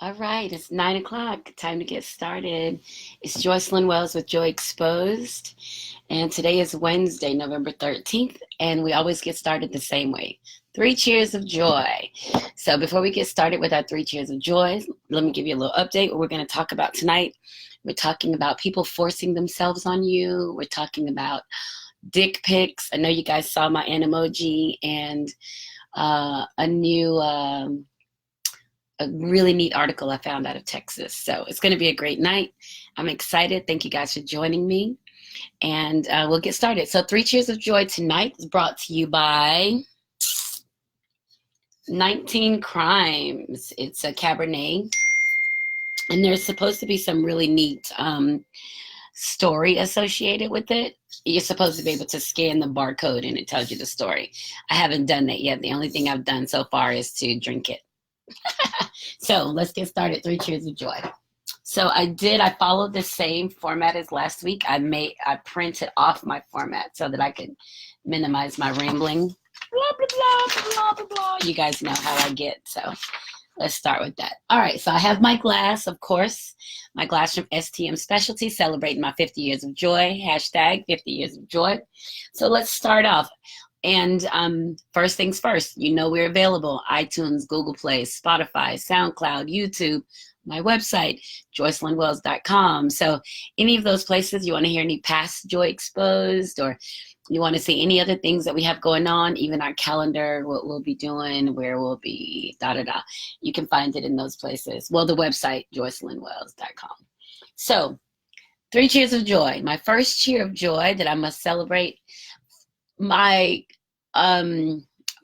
All right, it's 9 o'clock. Time to get started. It's Joycelyn Wells with Joy Exposed. And today is Wednesday, November 13th. And we always get started the same way. Three cheers of joy. So before we get started with our three cheers of joy, let me give you a little update what we're going to talk about tonight. We're talking about people forcing themselves on you. We're talking about dick pics. I know you guys saw my emoji and a new a really neat article I found out of Texas. So it's going to be a great night. I'm excited. Thank you guys for joining me. And we'll get started. So Three Cheers of Joy tonight is brought to you by 19 Crimes. It's a Cabernet. And there's supposed to be some really neat story associated with it. You're supposed to be able to scan the barcode and it tells you the story. I haven't done that yet. The only thing I've done so far is to drink it. So let's get started. Three cheers of joy. So I followed the same format as last week. I printed off my format so that I could minimize my rambling. Blah, blah, blah, blah, blah, blah. You guys know how I get. So let's start with that. All right. So I have my glass, of course, my glass from STM Specialty, celebrating my 50 years of joy. Hashtag 50 years of joy. So let's start off. And first things first, we're available. iTunes, Google Play, Spotify, SoundCloud, YouTube, my website, joycelynwells.com. So any of those places, you want to hear any past Joy Exposed, or you want to see any other things that we have going on, even our calendar, what we'll be doing, where we'll be, da-da-da. You can find it in those places. Well, the website, joycelynwells.com. So, three cheers of joy. My first cheer of joy that I must celebrate. My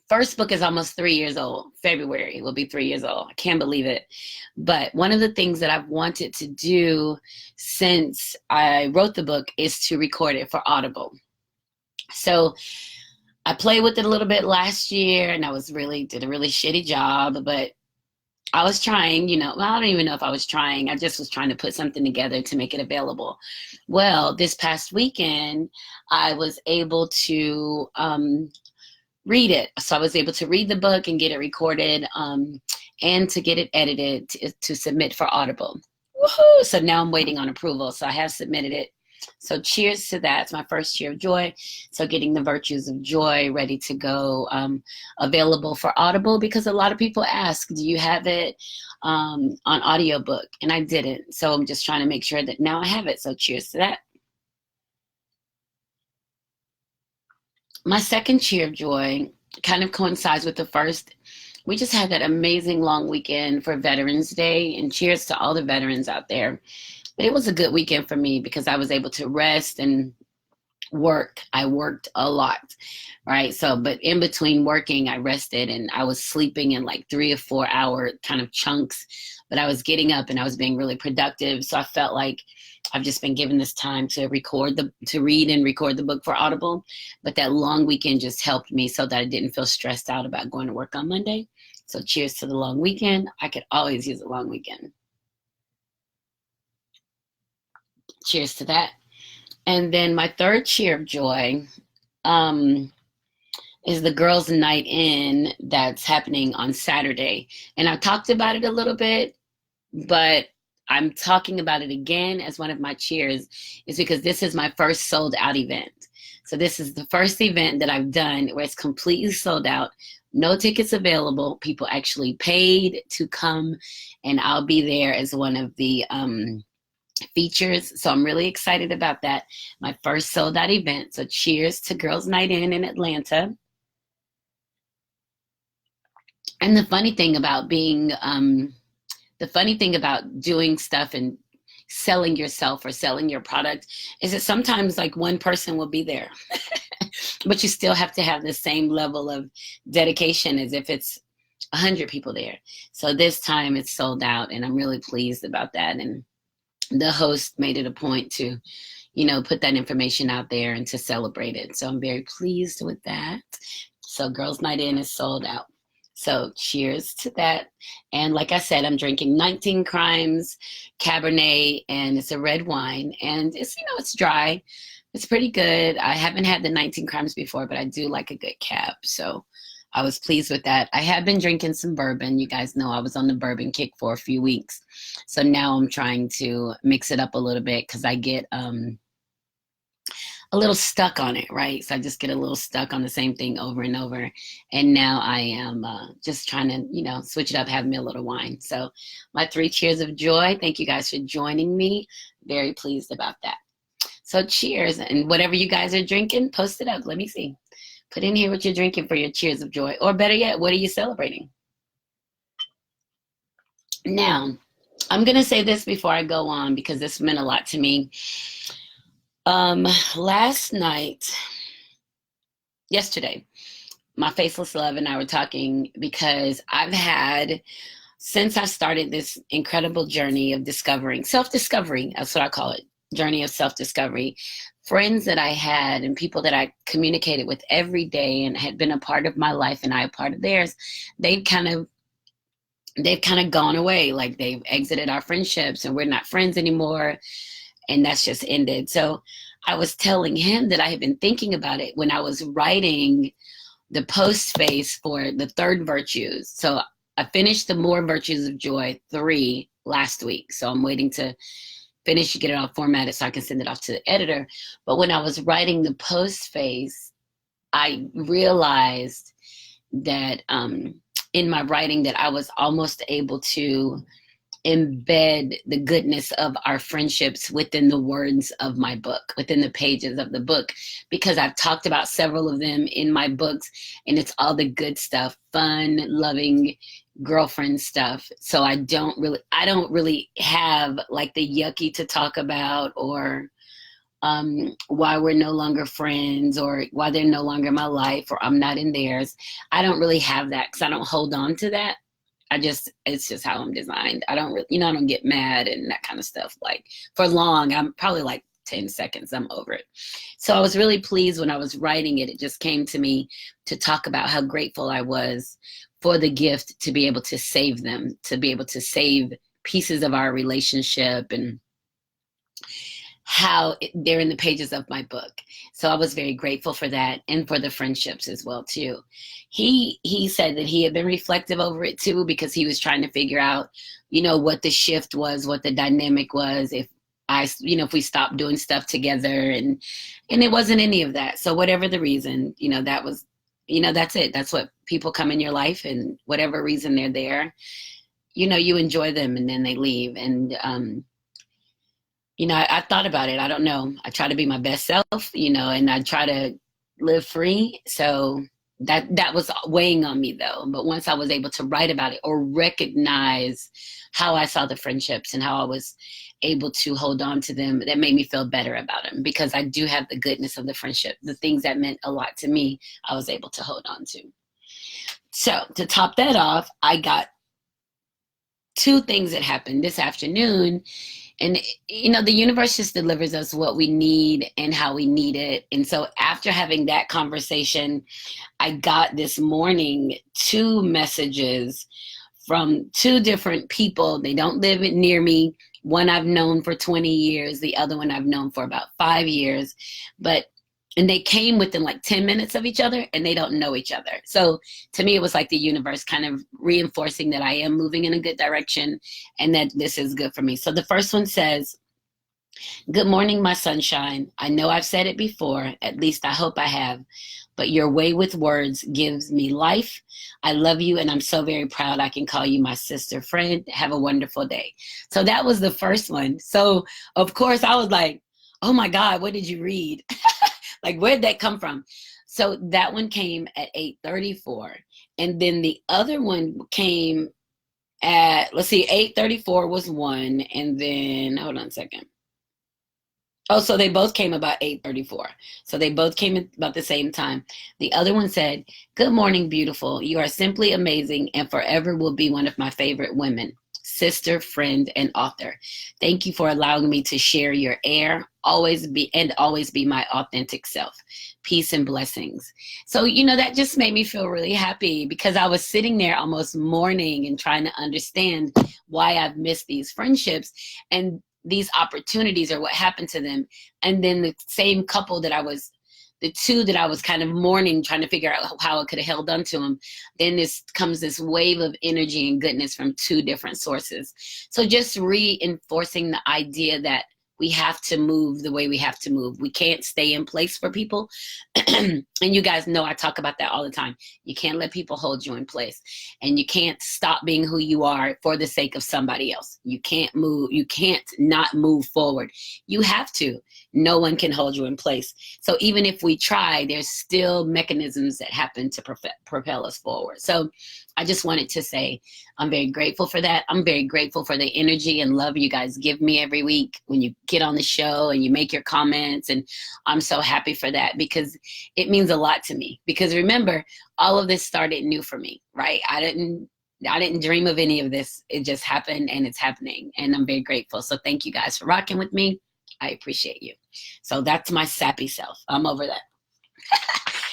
first book is almost 3 years old. February will be 3 years old. I can't believe it. But one of the things that I've wanted to do since I wrote the book is to record it for Audible. So I played with it a little bit last year, and did a really shitty job, but I was trying, well, I don't even know if I was trying. I just was trying to put something together to make it available. Well, this past weekend, I was able to read it. So I was able to read the book and get it recorded and to get it edited to submit for Audible. Woohoo! So now I'm waiting on approval. So I have submitted it. So cheers to that. It's my first cheer of joy. So getting the virtues of joy ready to go, available for Audible, because a lot of people ask, do you have it on audiobook? And I didn't. So I'm just trying to make sure that now I have it. So cheers to that. My second cheer of joy kind of coincides with the first. We just had that amazing long weekend for Veterans Day, and cheers to all the veterans out there. But it was a good weekend for me because I was able to rest and work. I worked a lot, right? So, but in between working, I rested, and I was sleeping in like 3 or 4 hour kind of chunks, but I was getting up and I was being really productive. So I felt like I've just been given this time to read and record the book for Audible. But that long weekend just helped me so that I didn't feel stressed out about going to work on Monday. So cheers to the long weekend. I could always use a long weekend. Cheers to that. And then my third cheer of joy is the girls' night in that's happening on Saturday. And I talked about it a little bit, but I'm talking about it again as one of my cheers, is because this is my first sold out event. So this is the first event that I've done where it's completely sold out. No tickets available. People actually paid to come, and I'll be there as one of the features. So I'm really excited about that. My first sold out event. So cheers to Girls Night In Atlanta. And the funny thing about doing stuff and selling yourself or selling your product is that sometimes like one person will be there, but you still have to have the same level of dedication as if it's 100 people there. So this time it's sold out, and I'm really pleased about that. And the host made it a point to, put that information out there and to celebrate it. So I'm very pleased with that. So Girls Night In is sold out. So cheers to that. And like I said, I'm drinking 19 Crimes Cabernet, and it's a red wine, and it's dry. It's pretty good. I haven't had the 19 Crimes before, but I do like a good cab. So I was pleased with that. I have been drinking some bourbon. You guys know I was on the bourbon kick for a few weeks. So now I'm trying to mix it up a little bit because I get a little stuck on it, right? So I just get a little stuck on the same thing over and over. And now I am just trying to, switch it up, have me a little wine. So my 3 cheers of joy. Thank you guys for joining me. Very pleased about that. So cheers. And whatever you guys are drinking, post it up. Let me see. Put in here what you're drinking for your cheers of joy. Or better yet, what are you celebrating? Now, I'm going to say this before I go on because this meant a lot to me. Last night, yesterday, my faceless love and I were talking because I've had, since I started this incredible journey of discovering, self-discovery, that's what I call it, journey of self-discovery, friends that I had and people that I communicated with every day and had been a part of my life and I a part of theirs, they've kind of gone away. Like they've exited our friendships and we're not friends anymore. And that's just ended. So I was telling him that I had been thinking about it when I was writing the post space for the 3rd virtues. So I finished the More Virtues of Joy 3 last week. So I'm waiting to finish, get it all formatted so I can send it off to the editor. But when I was writing the post space, I realized that in my writing that I was almost able to embed the goodness of our friendships within the words of my book, within the pages of the book, because I've talked about several of them in my books and it's all the good stuff, fun, loving girlfriend stuff. So I don't really have like the yucky to talk about or why we're no longer friends or why they're no longer in my life or I'm not in theirs. I don't really have that because I don't hold on to that. It's just how I'm designed. I don't really, I don't get mad and that kind of stuff. Like for long, I'm probably like 10 seconds, I'm over it. So I was really pleased when I was writing it. It just came to me to talk about how grateful I was for the gift to be able to save them, to be able to save pieces of our relationship and how they're in the pages of my book. So I was very grateful for that and for the friendships as well too. He said that he had been reflective over it too because he was trying to figure out, what the shift was, what the dynamic was, if we stopped doing stuff together and it wasn't any of that. So whatever the reason, that was, that's it. That's what people come in your life and whatever reason they're there, you enjoy them and then they leave. And I thought about it. I don't know. I try to be my best self, and I try to live free. So that was weighing on me though. But once I was able to write about it or recognize how I saw the friendships and how I was able to hold on to them, that made me feel better about them because I do have the goodness of the friendship. The things that meant a lot to me, I was able to hold on to. So to top that off, I got 2 things that happened this afternoon. And, the universe just delivers us what we need and how we need it. And so after having that conversation, I got this morning 2 messages from 2 different people. They don't live near me. One I've known for 20 years. The other one I've known for about 5 years. And they came within like 10 minutes of each other and they don't know each other. So to me, it was like the universe kind of reinforcing that I am moving in a good direction and that this is good for me. So the first one says, "Good morning, my sunshine. I know I've said it before, at least I hope I have, but your way with words gives me life. I love you and I'm so very proud I can call you my sister friend. Have a wonderful day." So that was the first one. So of course I was like, oh my God, what did you read? Like, where'd that come from? So that one came at 8:34. And then the other one came at, 8:34 was one. And then, hold on a second. Oh, so they both came about 8:34. So they both came at about the same time. The other one said, "Good morning, beautiful. You are simply amazing and forever will be one of my favorite women. Sister, friend, and author. Thank you for allowing me to share your air, always be my authentic self. Peace and blessings." So, that just made me feel really happy because I was sitting there almost mourning and trying to understand why I've missed these friendships and these opportunities or what happened to them. And then the same couple that I was the two that I was kind of mourning, trying to figure out how I could have held on to them, then comes this wave of energy and goodness from two different sources. So just reinforcing the idea that we have to move the way we have to move. We can't stay in place for people. And you guys know I talk about that all the time. You can't let people hold you in place. And you can't stop being who you are for the sake of somebody else. You can't move. You can't not move forward. You have to. No one can hold you in place. So even if we try, there's still mechanisms that happen to propel us forward. So I just wanted to say I'm very grateful for that. I'm very grateful for the energy and love you guys give me every week when you get on the show and you make your comments. And I'm so happy for that because it means a lot to me. Because remember, all of this started new for me, right? I didn't dream of any of this. It just happened and it's happening. And I'm very grateful. So thank you guys for rocking with me. I appreciate you. So that's my sappy self. I'm over that.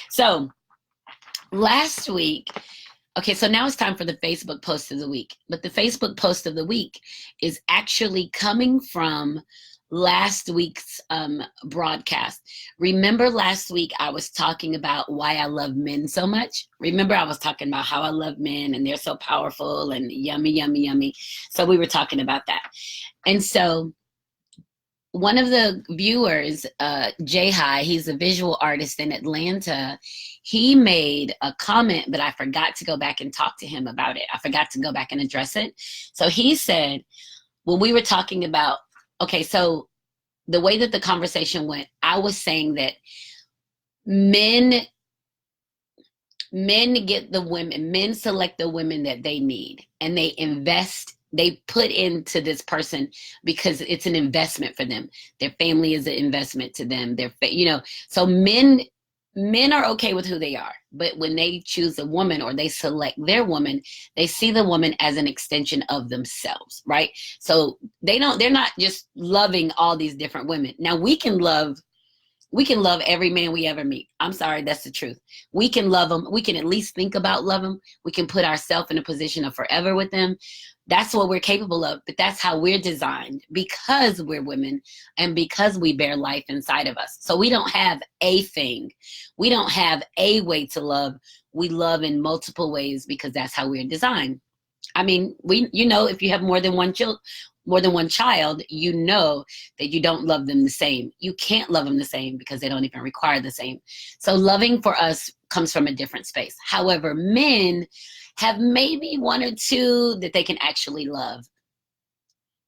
So last week, okay, so now it's time for the Facebook post of the week. But the Facebook post of the week is actually coming from last week's broadcast. Remember last week I was talking about why I love men so much? Remember I was talking about how I love men and they're so powerful and yummy, yummy, yummy. So we were talking about that. And so one of the viewers, Jay High, he's a visual artist in Atlanta. He made a comment, but I forgot to go back and talk to him about it. I forgot to go back and address it. So he said, when we were talking about, okay, so the way that the conversation went, I was saying that men get the women, men select the women that they need and they invest. They put into this person because it's an investment for them. Their family is an investment to them. So men are okay with who they are, but when they choose a woman or they select their woman, they see the woman as an extension of themselves, right? So they're not just loving all these different women. Now we can love every man we ever meet. I'm sorry, that's the truth. We can love them. We can at least think about love them. We can put ourselves in a position of forever with them. That's what we're capable of, but that's how we're designed because we're women and because we bear life inside of us. So we don't have a thing. We don't have a way to love. We love in multiple ways because that's how we're designed. I mean, if you have more than one child, you know that you don't love them the same. You can't love them the same because they don't even require the same. So loving for us comes from a different space. However, men have maybe one or two that they can actually love.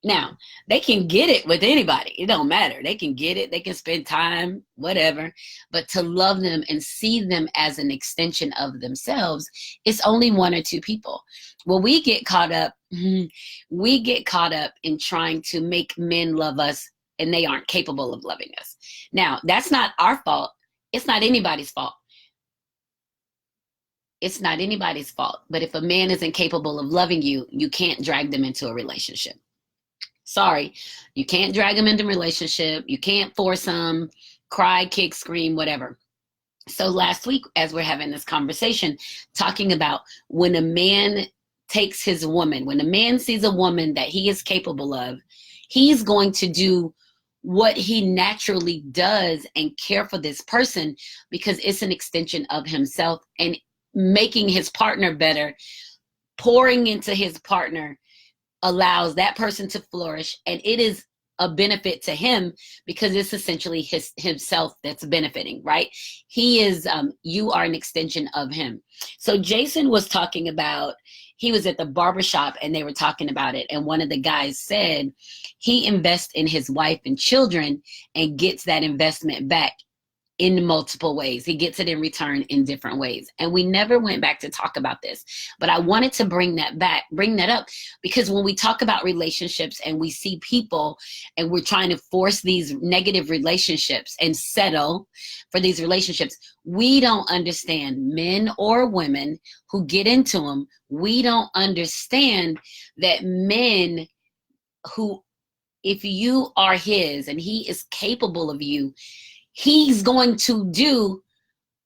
Now, they can get it with anybody. It don't matter. They can get it. They can spend time, whatever. But to love them and see them as an extension of themselves, it's only one or two people. Well, we get caught up in trying to make men love us and they aren't capable of loving us. Now, that's not our fault. It's not anybody's fault. It's not anybody's fault. But if a man isn't capable of loving you, you can't drag them into a relationship. Sorry, you can't drag them into a relationship. You can't force them, cry, kick, scream, whatever. So last week, as we're having this conversation, talking about when a man takes his woman, when a man sees a woman that he is capable of, he's going to do what he naturally does and care for this person because it's an extension of himself and making his partner better, pouring into his partner allows that person to flourish, and it is a benefit to him because it's essentially himself that's benefiting, right? He is, you are an extension of him. So Jason was talking about, he was at the barbershop and they were talking about it. And one of the guys said he invests in his wife and children and gets that investment back in multiple ways. He gets it in return in different ways. And we never went back to talk about this, but I wanted to bring that up because when we talk about relationships and we see people and we're trying to force these negative relationships and settle for these relationships, we don't understand, men or women who get into them, we don't understand that men who, if you are his and he is capable of you, he's going to do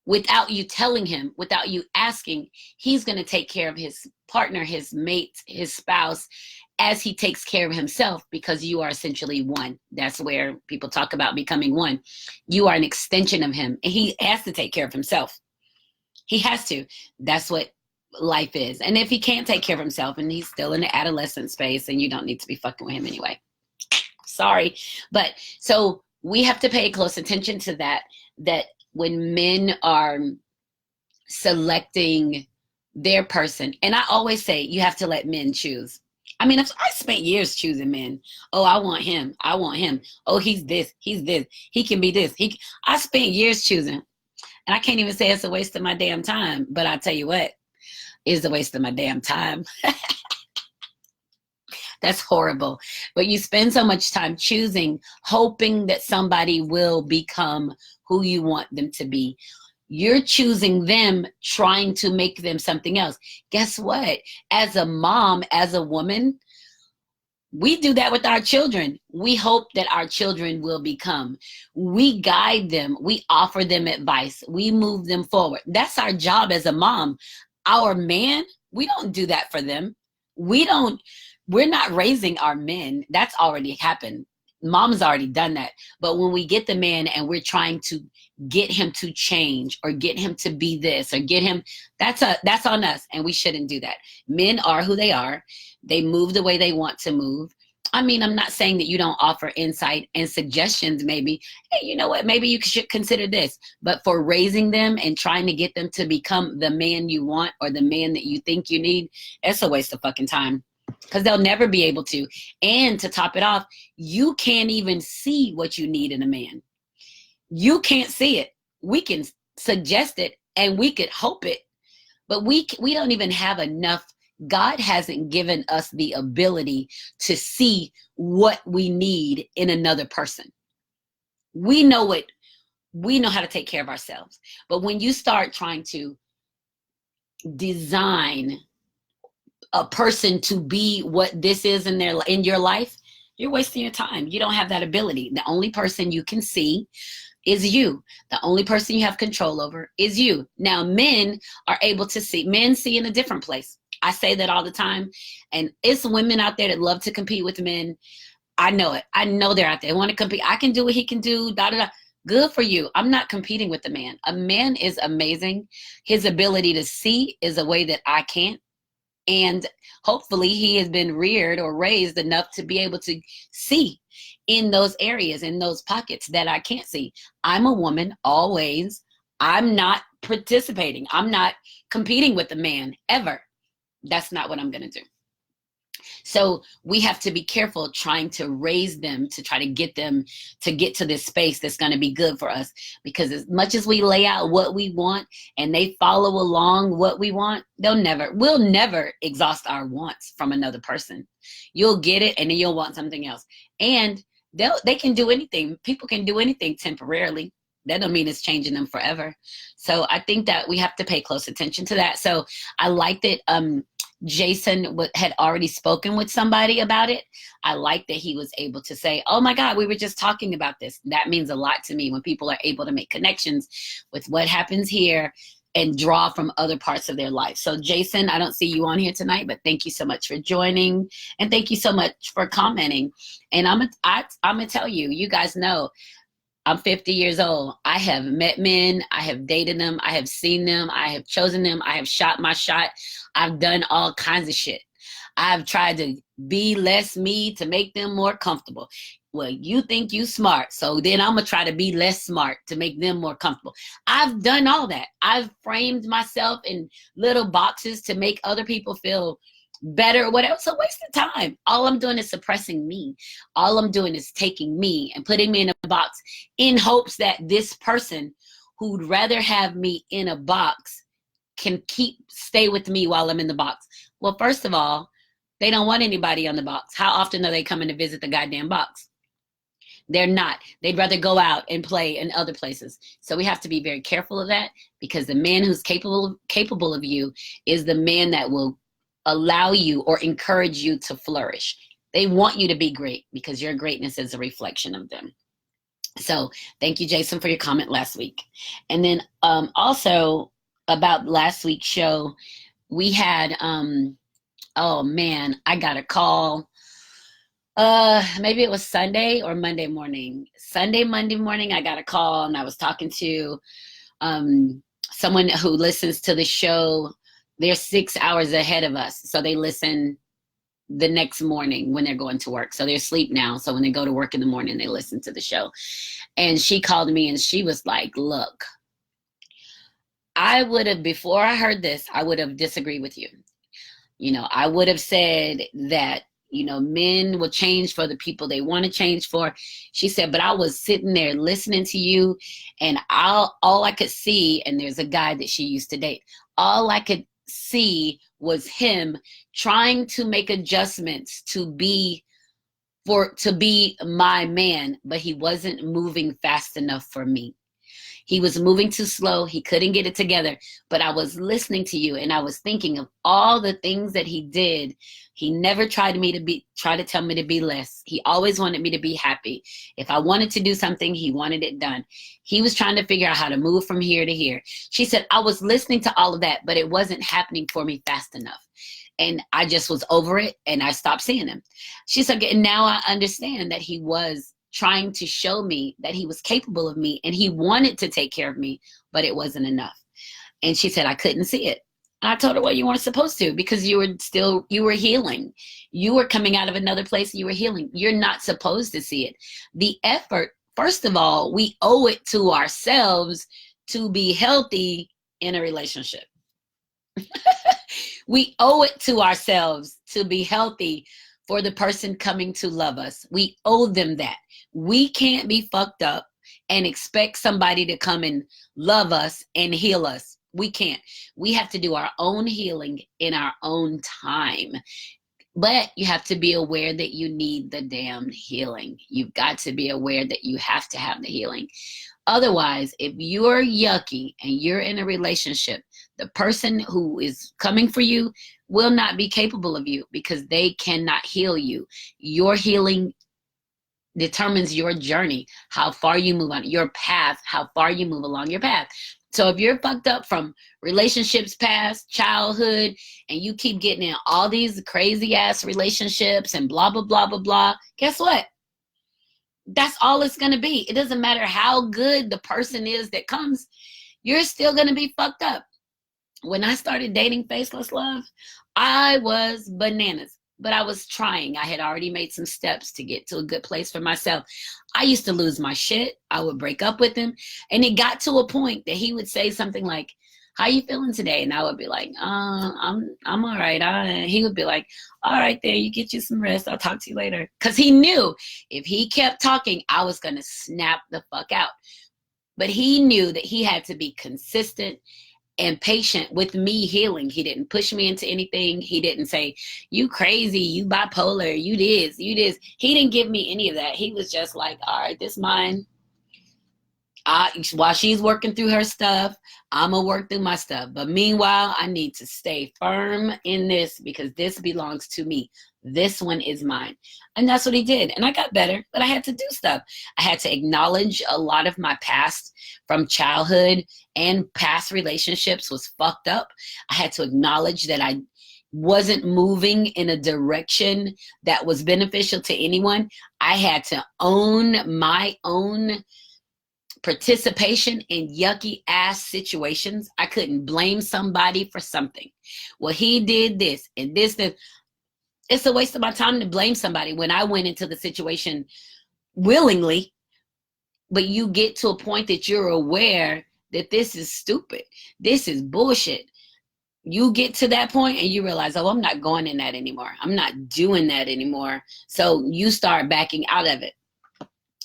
without you telling him, without you asking. He's going to take care of his partner, his mate, his spouse, as he takes care of himself, because you are essentially one. That's where people talk about becoming one. You are an extension of him, and he has to take care of himself. He has to. That's what life is. And if he can't take care of himself and he's still in the adolescent space, then you don't need to be fucking with him anyway. Sorry. But so we have to pay close attention to that when men are selecting their person, and I always say you have to let men choose. I mean, I spent years choosing men. Oh, I want him. I want him. Oh, he's this. He's this. He can be this. I spent years choosing. And I can't even say it's a waste of my damn time. But I tell you what, it's a waste of my damn time. That's horrible. But you spend so much time choosing, hoping that somebody will become who you want them to be. You're choosing them, trying to make them something else. Guess what? As a mom, as a woman, we do that with our children. We hope that our children will become. We guide them. We offer them advice. We move them forward. That's our job as a mom. Our man, we don't do that for them. We're not raising our men. That's already happened. Mom's already done that. But when we get the man and we're trying to get him to change or get him to be this or get him, that's on us, and we shouldn't do that. Men are who they are. They move the way they want to move. I mean, I'm not saying that you don't offer insight and suggestions, maybe. Hey, you know what? Maybe you should consider this. But for raising them and trying to get them to become the man you want or the man that you think you need, it's a waste of fucking time. Because they'll never be able to. And to top it off, you can't even see what you need in a man. You can't see it. We can suggest it and we could hope it, but we don't even have enough. God hasn't given us the ability to see what we need in another person. We know how to take care of ourselves. But when you start trying to design a person to be what this is in your life, you're wasting your time. You don't have that ability. The only person you can see is you. The only person you have control over is you. Now, men are able to see. Men see in a different place. I say that all the time. And it's women out there that love to compete with men. I know it. I know they're out there. They want to compete. I can do what he can do. Da, da, da. Good for you. I'm not competing with the man. A man is amazing. His ability to see is a way that I can't. And hopefully he has been reared or raised enough to be able to see in those areas, in those pockets that I can't see. I'm a woman always. I'm not participating. I'm not competing with the man ever. That's not what I'm going to do. So we have to be careful trying to raise them, to try to get them to get to this space that's going to be good for us. Because as much as we lay out what we want and they follow along what we want, we'll never exhaust our wants from another person. You'll get it and then you'll want something else. And they can do anything. People can do anything temporarily. That don't mean it's changing them forever. So I think that we have to pay close attention to that. So I like that Jason had already spoken with somebody about it. I like that he was able to say, oh my God, we were just talking about this. That means a lot to me when people are able to make connections with what happens here and draw from other parts of their life. So Jason, I don't see you on here tonight, but thank you so much for joining. And thank you so much for commenting. And I'm gonna tell you, you guys know, I'm 50 years old. I have met men. I have dated them. I have seen them. I have chosen them. I have shot my shot. I've done all kinds of shit. I've tried to be less me to make them more comfortable. Well, you think you smart, so then I'm going to try to be less smart to make them more comfortable. I've done all that. I've framed myself in little boxes to make other people feel better, whatever. It's a waste of time. All I'm doing is suppressing me. All I'm doing is taking me and putting me in a box in hopes that this person who'd rather have me in a box can stay with me while I'm in the box. Well, first of all, they don't want anybody on the box. How often are they coming to visit the goddamn box? They're not. They'd rather go out and play in other places. So we have to be very careful of that, because the man who's capable of you is the man that will allow you or encourage you to flourish. They want you to be great because your greatness is a reflection of them. So thank you, Jason, for your comment last week. And then also about last week's show, we had Oh man, I got a call. Maybe it was Sunday or Monday morning. Monday morning, I got a call and I was talking to someone who listens to the show. They're 6 hours ahead of us. So they listen the next morning when they're going to work. So they're asleep now. So when they go to work in the morning, they listen to the show. And she called me and she was like, look, I would have, before I heard this, I would have disagreed with you. I would have said that, men will change for the people they want to change for. She said, but I was sitting there listening to you and all I could see, and there's a guy that she used to date, all I could see was him trying to make adjustments to be my man, but he wasn't moving fast enough for me. He was moving too slow. He couldn't get it together. But I was listening to you and I was thinking of all the things that he did. He never tried to tell me to be less. He always wanted me to be happy. If I wanted to do something, he wanted it done. He was trying to figure out how to move from here to here. She said, I was listening to all of that, but it wasn't happening for me fast enough. And I just was over it and I stopped seeing him. She said, and now I understand that he was trying to show me that he was capable of me and he wanted to take care of me, but it wasn't enough. And she said, I couldn't see it. And I told her, well, you weren't supposed to, because you were healing. You were coming out of another place. You were healing. You're not supposed to see it. The effort, first of all, we owe it to ourselves to be healthy in a relationship. We owe it to ourselves to be healthy for the person coming to love us. We owe them that. We can't be fucked up and expect somebody to come and love us and heal us. We can't. We have to do our own healing in our own time. But you have to be aware that you need the damn healing. You've got to be aware that you have to have the healing. Otherwise, if you're yucky and you're in a relationship, the person who is coming for you will not be capable of you because they cannot heal you. Your healing determines your journey, how far you move on your path, how far you move along your path. So if you're fucked up from relationships past, childhood, and you keep getting in all these crazy ass relationships and blah, blah, blah, blah, blah, guess what? That's all it's going to be. It doesn't matter how good the person is that comes, you're still going to be fucked up. When I started dating Faceless Love, I was bananas, but I was trying. I had already made some steps to get to a good place for myself. I used to lose my shit. I would break up with him. And it got to a point that he would say something like, how you feeling today? And I would be like, I'm all right. He would be like, all right, there, you get you some rest. I'll talk to you later. Because he knew if he kept talking, I was going to snap the fuck out. But he knew that he had to be consistent and patient with me healing. He didn't push me into anything. He didn't say, you crazy, you bipolar, you this. He didn't give me any of that. He was just like, all right, this mine. While she's working through her stuff, I'm going to work through my stuff. But meanwhile, I need to stay firm in this because this belongs to me. This one is mine. And that's what he did. And I got better, but I had to do stuff. I had to acknowledge a lot of my past from childhood and past relationships was fucked up. I had to acknowledge that I wasn't moving in a direction that was beneficial to anyone. I had to own my own participation in yucky ass situations. I couldn't blame somebody for something. Well, he did this and this. It's a waste of my time to blame somebody when I went into the situation willingly. But you get to a point that you're aware that this is stupid. This is bullshit. You get to that point and you realize, oh, I'm not going in that anymore. I'm not doing that anymore. So you start backing out of it.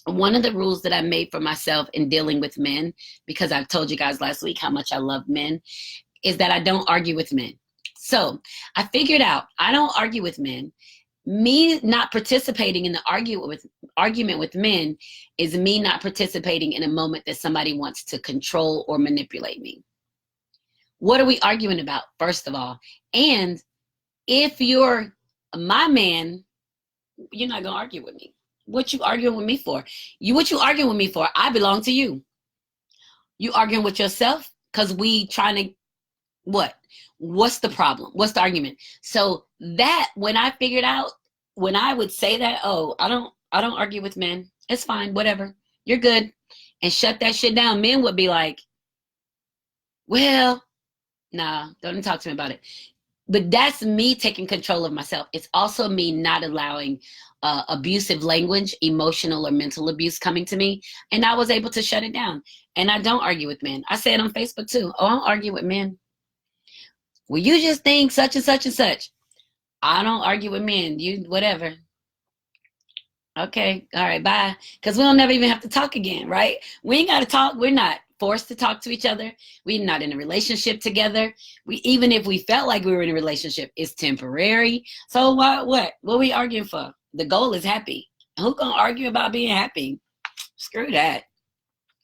One of the rules that I made for myself in dealing with men, because I've told you guys last week how much I love men, is that I don't argue with men. So I figured out I don't argue with men. Me not participating in the argument with men is me not participating in a moment that somebody wants to control or manipulate me. What are we arguing about, first of all? And if you're my man, you're not going to argue with me. What you arguing with me for? What you arguing with me for? I belong to you. You arguing with yourself because we trying to What? What's the problem? What's the argument? So that, when I figured out, when I would say that, oh, I don't argue with men. It's fine, whatever. You're good. And shut that shit down. Men would be like, well, nah, don't even talk to me about it. But that's me taking control of myself. It's also me not allowing abusive language, emotional or mental abuse coming to me. And I was able to shut it down. And I don't argue with men. I say it on Facebook too. Oh, I don't argue with men. Well, you just think such and such and such. I don't argue with men. You, whatever. Okay. All right. Bye. Because we don't never even have to talk again, right? We ain't got to talk. We're not forced to talk to each other. We're not in a relationship together. Even if we felt like we were in a relationship, it's temporary. So what are we arguing for? The goal is happy. Who gonna argue about being happy? Screw that.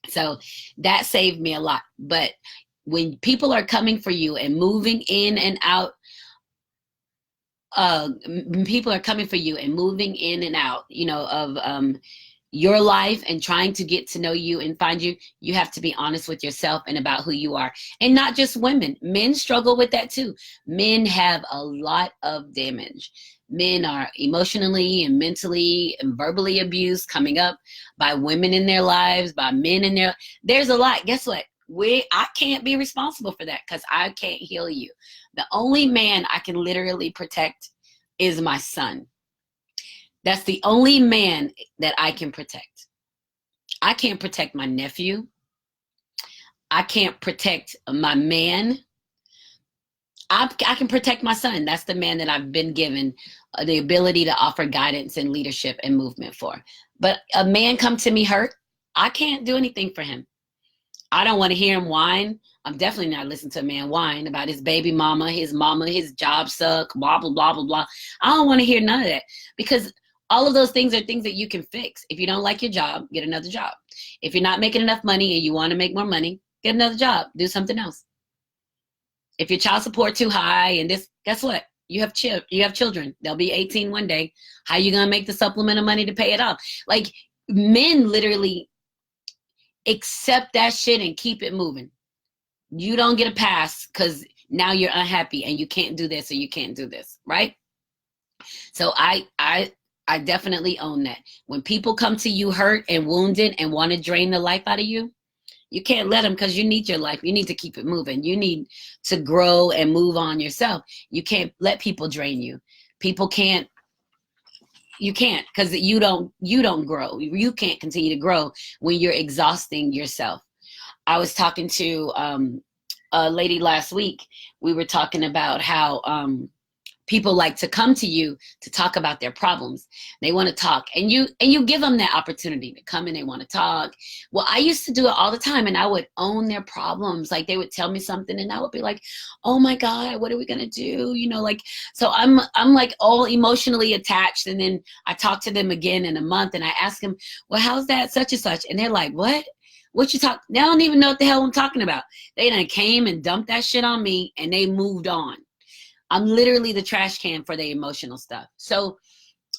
So that saved me a lot. But when people are coming for you and moving in and out, people are coming for you and moving in and out, of your life and trying to get to know you and find you, you have to be honest with yourself and about who you are. And not just women. Men struggle with that too. Men have a lot of damage. Men are emotionally and mentally and verbally abused coming up by women in their lives, by men in their, there's a lot. Guess what? I can't be responsible for that because I can't heal you. The only man I can literally protect is my son. That's the only man that I can protect. I can't protect my nephew. I can't protect my man. I can protect my son. That's the man that I've been given the ability to offer guidance and leadership and movement for. But a man come to me hurt, I can't do anything for him. I don't want to hear him whine. I'm definitely not listening to a man whine about his baby mama, his job suck, blah, blah, blah, blah, blah. I don't want to hear none of that because all of those things are things that you can fix. If you don't like your job, get another job. If you're not making enough money and you want to make more money, get another job. Do something else. If your child support too high and this, guess what? You have children. They'll be 18 one day. How you going to make the supplement of money to pay it off? Like, men literally accept that shit and keep it moving. You don't get a pass because now you're unhappy and you can't do this or you can't do this, right? So I definitely own that. When people come to you hurt and wounded and want to drain the life out of you, you can't let them because you need your life. You need to keep it moving. You need to grow and move on yourself. You can't let people drain you. People can't. You can't because you don't grow. You can't continue to grow when you're exhausting yourself. I was talking to a lady last week. We were talking about how people like to come to you to talk about their problems. They want to talk, and you give them that opportunity to come and they want to talk. Well, I used to do it all the time, and I would own their problems. Like, they would tell me something, and I would be like, "Oh my God, what are we gonna do?" So I'm like all emotionally attached, and then I talk to them again in a month, and I ask them, "Well, how's that such and such?" And they're like, "What? What you talk?" They don't even know what the hell I'm talking about. They done came and dumped that shit on me, and they moved on. I'm literally the trash can for the emotional stuff. So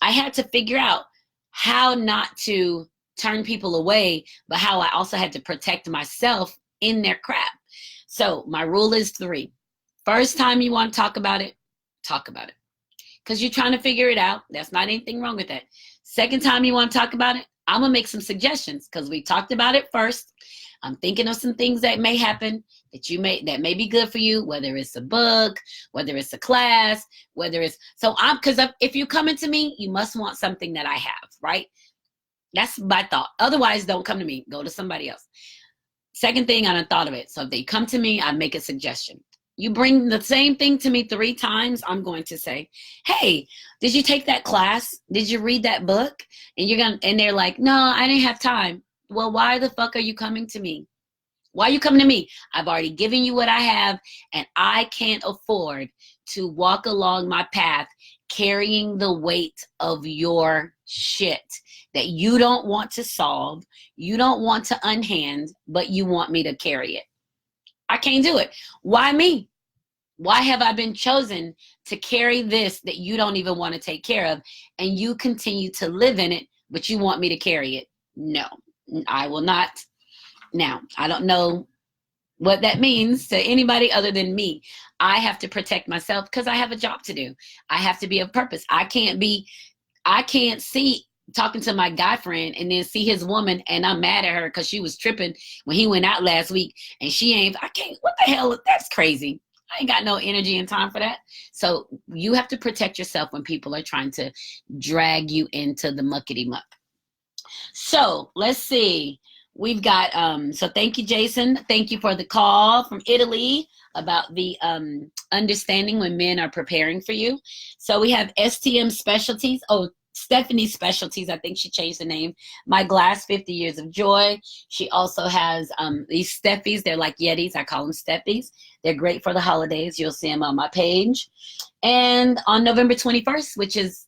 I had to figure out how not to turn people away, but how I also had to protect myself in their crap. So my rule is 3. First time you want to talk about it, talk about it. Because you're trying to figure it out. There's not anything wrong with that. Second time you want to talk about it, I'm going to make some suggestions because we talked about it first. I'm thinking of some things that may happen that may be good for you, whether it's a book, whether it's a class, because if you're coming to me, you must want something that I have, right? That's my thought. Otherwise, don't come to me. Go to somebody else. Second thing, I done thought of it. So if they come to me, I make a suggestion. You bring the same thing to me 3 times, I'm going to say, "Hey, did you take that class? Did you read that book?" And they're like, "No, I didn't have time." Well, why the fuck are you coming to me? Why are you coming to me? I've already given you what I have, and I can't afford to walk along my path carrying the weight of your shit that you don't want to solve, you don't want to unhand, but you want me to carry it. I can't do it. Why me? Why have I been chosen to carry this that you don't even want to take care of, and you continue to live in it, but you want me to carry it? No, I will not. Now, I don't know What that means to anybody other than me. I have to protect myself because I have a job to do. I have to be of purpose. I can't see talking to my guy friend and then see his woman and I'm mad at her because she was tripping when he went out last week and she ain't, I can't, what the hell? That's crazy. I ain't got no energy and time for that. So you have to protect yourself when people are trying to drag you into the muckety muck. So let's see. We've got, so thank you, Jason. Thank you for the call from Italy about the understanding when men are preparing for you. So we have STM Specialties. Oh, Stephanie Specialties. I think she changed the name. My Glass 50 Years of Joy. She also has these Steffies. They're like Yetis. I call them Steffies. They're great for the holidays. You'll see them on my page. And on November 21st, which is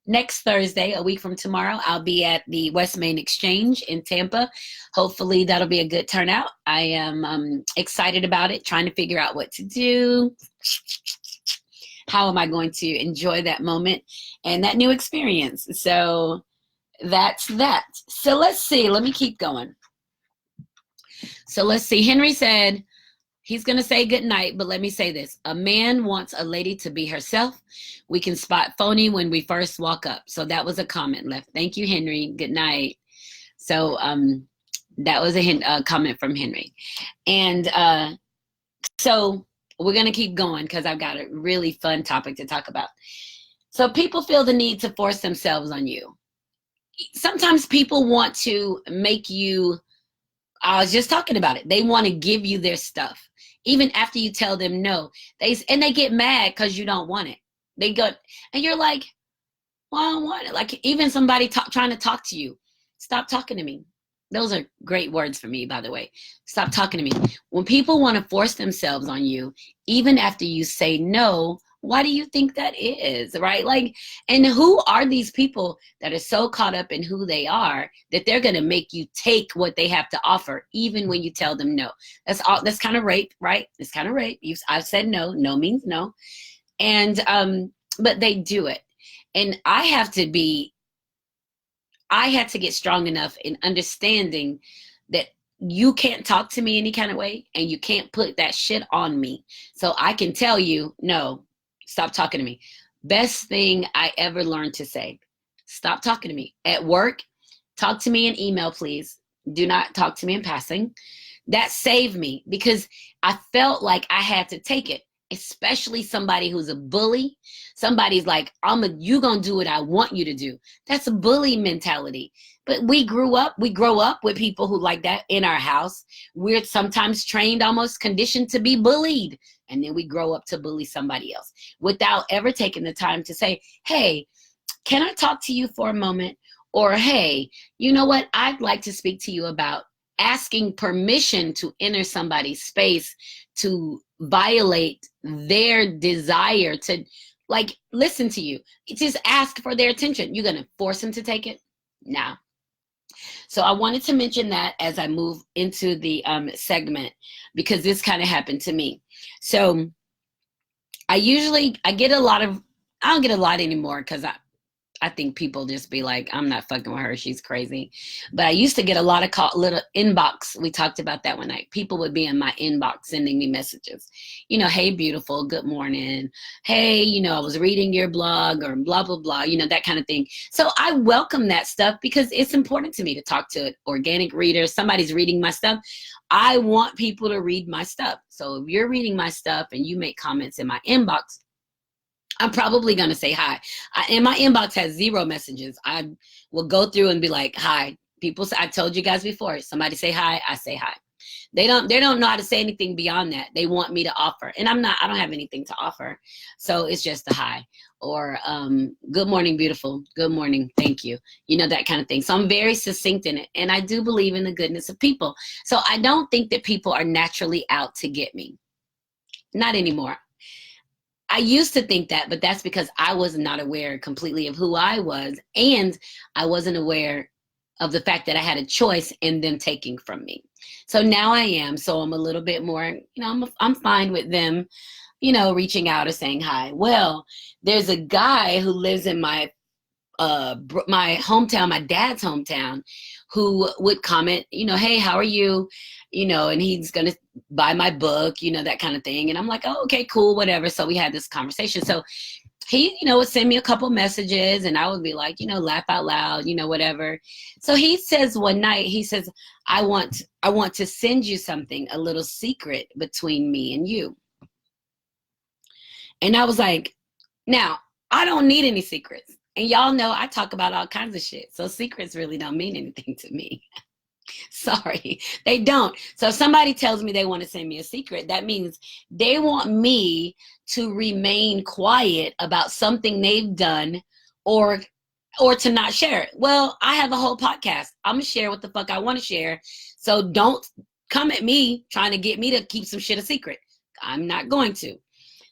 next Thursday, a week from tomorrow, I'll be at the West Main Exchange in Tampa. Hopefully that'll be a good turnout. I am excited about it, trying to figure out what to do. How am I going to enjoy that moment and that new experience? So that's that. So let's see. Let me keep going. So let's see. Henry said, he's going to say good night, but let me say this. A man wants a lady to be herself. We can spot phony when we first walk up. So that was a comment left. Thank you, Henry. Good night. So that was a comment from Henry. And so we're going to keep going because I've got a really fun topic to talk about. So people feel the need to force themselves on you. Sometimes people want to make you, I was just talking about it. They want to give you their stuff. Even after you tell them no, they get mad because you don't want it. They go, and you're like, well, I don't want it. Like even somebody trying to talk to you, stop talking to me. Those are great words for me, by the way. Stop talking to me. When people want to force themselves on you, even after you say no, why do you think that is, right? Like, and who are these people that are so caught up in who they are that they're going to make you take what they have to offer, even when you tell them no? That's all. That's kind of rape, right? It's kind of rape. I've said no. No means no. And, but they do it. And I had to get strong enough in understanding that you can't talk to me any kind of way and you can't put that shit on me. So I can tell you, no, stop talking to me. Best thing I ever learned to say, stop talking to me. At work, talk to me in email, please. Do not talk to me in passing. That saved me because I felt like I had to take it, especially somebody who's a bully. Somebody's like, you gonna do what I want you to do. That's a bully mentality. But we grow up with people who like that in our house. We're sometimes trained, almost conditioned to be bullied. And then we grow up to bully somebody else without ever taking the time to say, hey, can I talk to you for a moment? Or, hey, you know what? I'd like to speak to you about asking permission to enter somebody's space, to violate their desire to like listen to you. Just ask for their attention. You're going to force them to take it? No. So I wanted to mention that as I move into the segment, because this kind of happened to me. So I get a lot of, I don't get a lot anymore because I think people just be like, I'm not fucking with her. She's crazy. But I used to get a lot of little inbox. We talked about that one night. People would be in my inbox sending me messages. You know, hey, beautiful, good morning. Hey, you know, I was reading your blog or blah, blah, blah, you know, that kind of thing. So I welcome that stuff because it's important to me to talk to an organic reader. Somebody's reading my stuff. I want people to read my stuff. So if you're reading my stuff and you make comments in my inbox, I'm probably going to say hi. And my inbox has 0 messages. I will go through and be like, hi. People say, I told you guys before, somebody say hi, I say hi. They don't know how to say anything beyond that. They want me to offer. And I don't have anything to offer. So it's just a hi or good morning, beautiful. Good morning. Thank you. You know, that kind of thing. So I'm very succinct in it. And I do believe in the goodness of people. So I don't think that people are naturally out to get me. Not anymore. I used to think that, but that's because I was not aware completely of who I was, and I wasn't aware of the fact that I had a choice in them taking from me. So now I am. So I'm a little bit more, you know, I'm fine with them, you know, reaching out or saying hi. Well, there's a guy who lives in my hometown, my dad's hometown, who would comment, hey, how are you? And he's going to buy my book, that kind of thing. And I'm like, oh, okay, cool, whatever. So we had this conversation. So he, would send me a couple messages and I would be like, laugh out loud, whatever. So he says one night, he says, I want to send you something, a little secret between me and you. And I was like, now, I don't need any secrets. And y'all know I talk about all kinds of shit. So secrets really don't mean anything to me. Sorry, they don't. So if somebody tells me they want to send me a secret, that means they want me to remain quiet about something they've done or to not share it. Well, I have a whole podcast. I'm going to share what the fuck I want to share. So don't come at me trying to get me to keep some shit a secret. I'm not going to.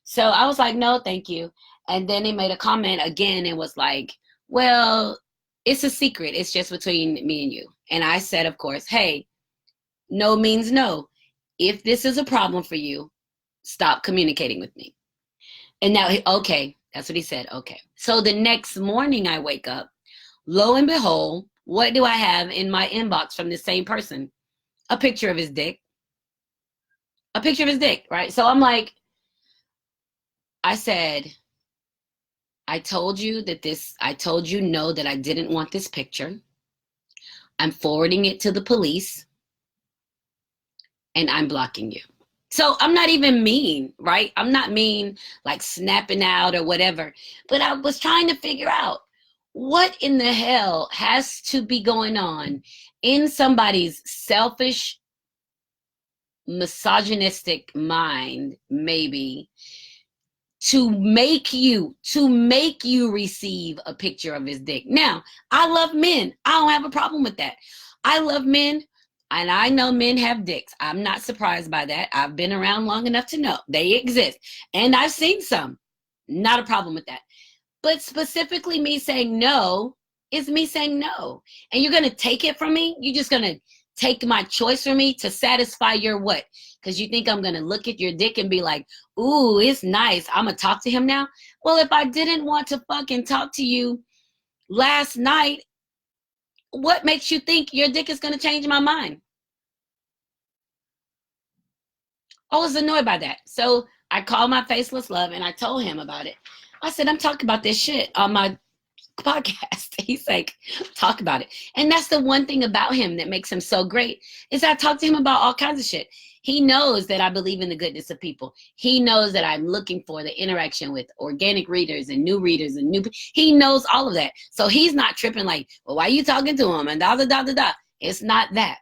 So I was like, no, thank you. And then he made a comment again and was like, well, it's a secret. It's just between me and you. And I said, of course, hey, no means no. If this is a problem for you, stop communicating with me. And now, okay, that's what he said. Okay. So the next morning I wake up, lo and behold, what do I have in my inbox from the same person? A picture of his dick. A picture of his dick, right? So I'm like, I said, I told you no, that I didn't want this picture. I'm forwarding it to the police and I'm blocking you. So I'm not even mean, right? I'm not mean, like snapping out or whatever, but I was trying to figure out what in the hell has to be going on in somebody's selfish, misogynistic mind, maybe, to make you receive a picture of his dick. Now, I love men. I don't have a problem with that. I love men, and I know men have dicks. I'm not surprised by that. I've been around long enough to know they exist, and I've seen some. Not a problem with that. But specifically me saying no is me saying no. And you're going to take it from me? You're just going to take my choice from me to satisfy your what? Because you think I'm going to look at your dick and be like, ooh, it's nice. I'm going to talk to him now. Well, if I didn't want to fucking talk to you last night, what makes you think your dick is going to change my mind? I was annoyed by that. So I called my faceless love and I told him about it. I said, I'm talking about this shit on my podcast. He's like, talk about it. And that's the one thing about him that makes him so great, is I talk to him about all kinds of shit. He knows that I believe in the goodness of people. He knows that I'm looking for the interaction with organic readers and new readers and he knows all of that. So he's not tripping like, well, why are you talking to him? And da da da da da. It's not that.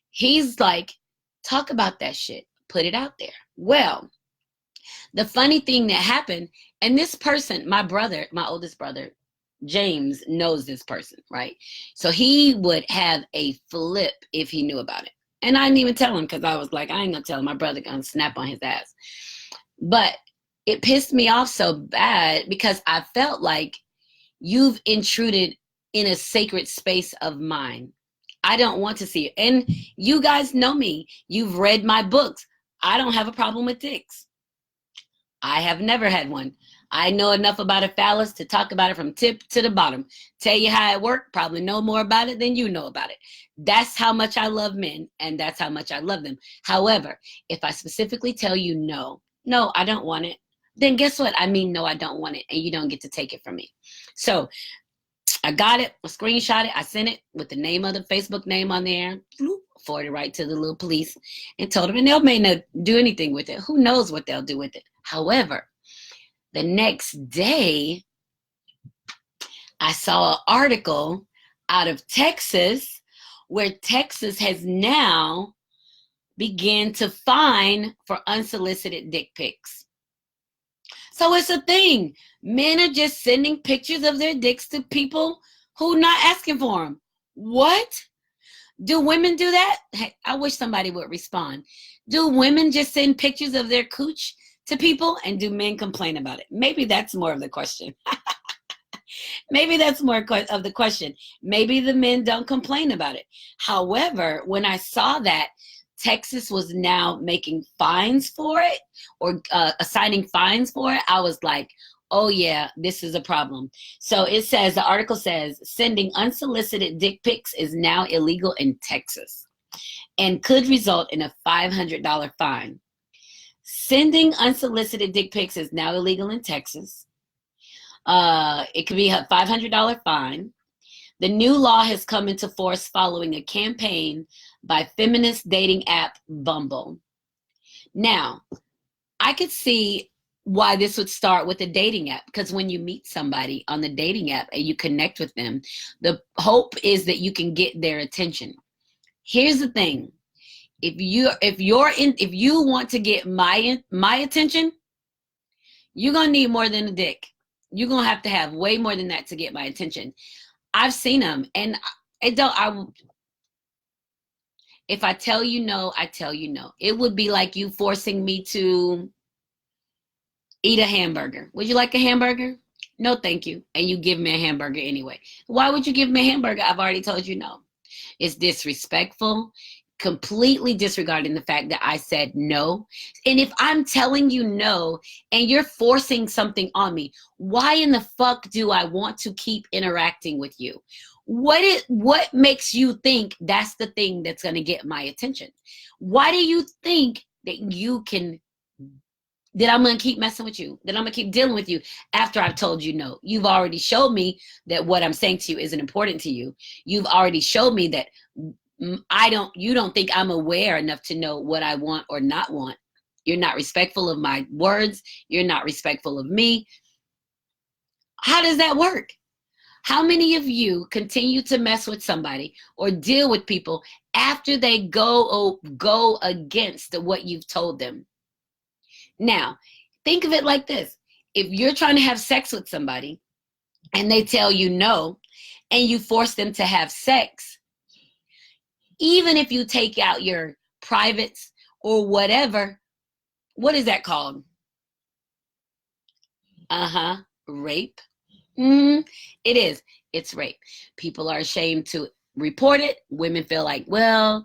He's like, talk about that shit. Put it out there. Well, the funny thing that happened, and this person, my brother, my oldest brother, James, knows this person, right? So he would have a flip if he knew about it. And I didn't even tell him because I was like, I ain't gonna tell him. My brother gonna snap on his ass. But it pissed me off so bad because I felt like you've intruded in a sacred space of mine. I don't want to see it. And you guys know me. You've read my books. I don't have a problem with dicks. I have never had one. I know enough about a phallus to talk about it from tip to the bottom. Tell you how it worked, probably know more about it than you know about it. That's how much I love men, and that's how much I love them. However, if I specifically tell you no, I don't want it, then guess what? I mean, no, I don't want it, and you don't get to take it from me. So I got it, I screenshot it, I sent it with the name of the Facebook name on there, forwarded right to the little police, and told them, and they may not do anything with it. Who knows what they'll do with it? However, the next day, I saw an article out of Texas where Texas has now began to fine for unsolicited dick pics. So it's a thing. Men are just sending pictures of their dicks to people who not asking for them. What? Do women do that? Hey, I wish somebody would respond. Do women just send pictures of their cooch to people, and do men complain about it? Maybe that's more of the question. Maybe that's more of the question. Maybe the men don't complain about it. However, when I saw that Texas was now making fines for it, or assigning fines for it, I was like, Oh yeah, this is a problem. So it says, the article says, sending unsolicited dick pics is now illegal in Texas and could result in a $500 fine. Sending unsolicited dick pics is now illegal in Texas. It could be a $500 fine. The new law has come into force following a campaign by feminist dating app Bumble. Now, I could see why this would start with a dating app, because when you meet somebody on the dating app and you connect with them, the hope is that you can get their attention. Here's the thing. If you want to get my attention, you're going to need more than a dick. You're going to have way more than that to get my attention. I've seen them, and if I tell you no, I tell you no. It would be like you forcing me to eat a hamburger. Would you like a hamburger? No, thank you. And you give me a hamburger anyway. Why would you give me a hamburger? I've already told you no. It's disrespectful, completely disregarding the fact that I said no. And if I'm telling you no and you're forcing something on me, why in the fuck do I want to keep interacting with you? What makes you think that's the thing that's going to get my attention? Why do you think that that I'm going to keep messing with you, that I'm going to keep dealing with you after I've told you no? You've already showed me that what I'm saying to you isn't important to you. You've already showed me that you don't think I'm aware enough to know what I want or not want. You're not respectful of my words. You're not respectful of me. How does that work? How many of you continue to mess with somebody or deal with people after they go against what you've told them? Now, think of it like this. If you're trying to have sex with somebody and they tell you no, and you force them to have sex, even if you take out your privates or whatever, what is that called? Rape. It is. It's rape. People are ashamed to report it. Women feel like, well,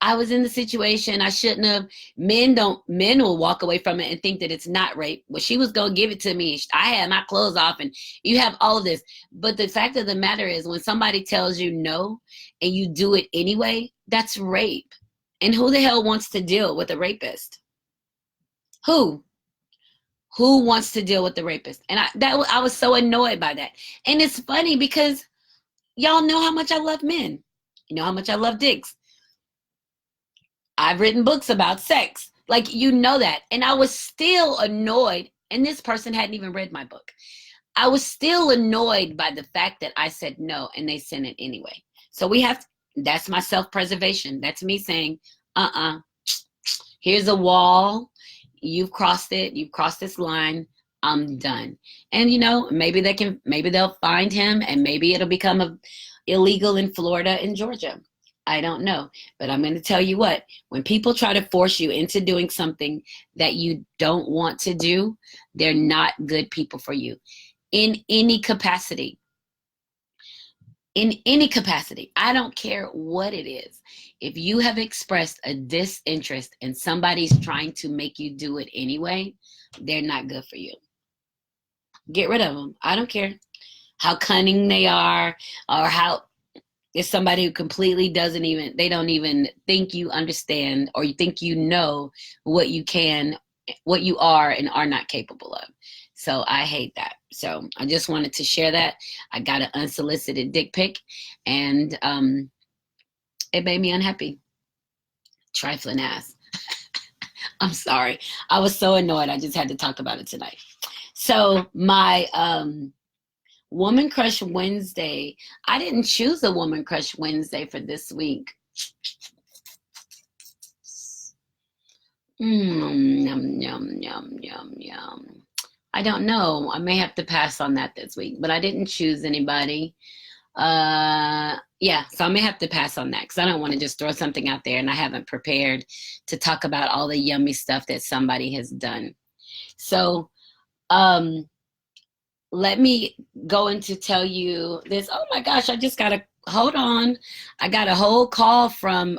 I was in the situation, I shouldn't have. Men will walk away from it and think that it's not rape. Well, she was going to give it to me. I had my clothes off, and you have all of this. But the fact of the matter is, when somebody tells you no and you do it anyway, that's rape. And who the hell wants to deal with a rapist? Who wants to deal with the rapist? And I was so annoyed by that. And it's funny because y'all know how much I love men. You know how much I love dicks. I've written books about sex. Like, you know that. And I was still annoyed. And this person hadn't even read my book. I was still annoyed by the fact that I said no and they sent it anyway. So that's my self-preservation. That's me saying, here's a wall. You've crossed it. You've crossed this line. I'm done. And maybe they'll find him, and maybe it'll become illegal in Florida and Georgia. I don't know. But I'm going to tell you what, when people try to force you into doing something that you don't want to do, they're not good people for you in any capacity. In any capacity. I don't care what it is. If you have expressed a disinterest and somebody's trying to make you do it anyway, they're not good for you. Get rid of them. I don't care how cunning they are, or how it's somebody who completely they don't even think you understand, or you think you know what you are and are not capable of. So I hate that. So I just wanted to share that. I got an unsolicited dick pic, and it made me unhappy. Trifling ass. I'm sorry. I was so annoyed. I just had to talk about it tonight. So my Woman Crush Wednesday. I didn't choose a Woman Crush Wednesday for this week. Yum, yum, yum, yum, yum. I don't know. I may have to pass on that this week, but I didn't choose anybody. Yeah, so I may have to pass on that because I don't want to just throw something out there and I haven't prepared to talk about all the yummy stuff that somebody has done. So, let me go into tell you this. Oh my gosh, hold on. I got a whole call from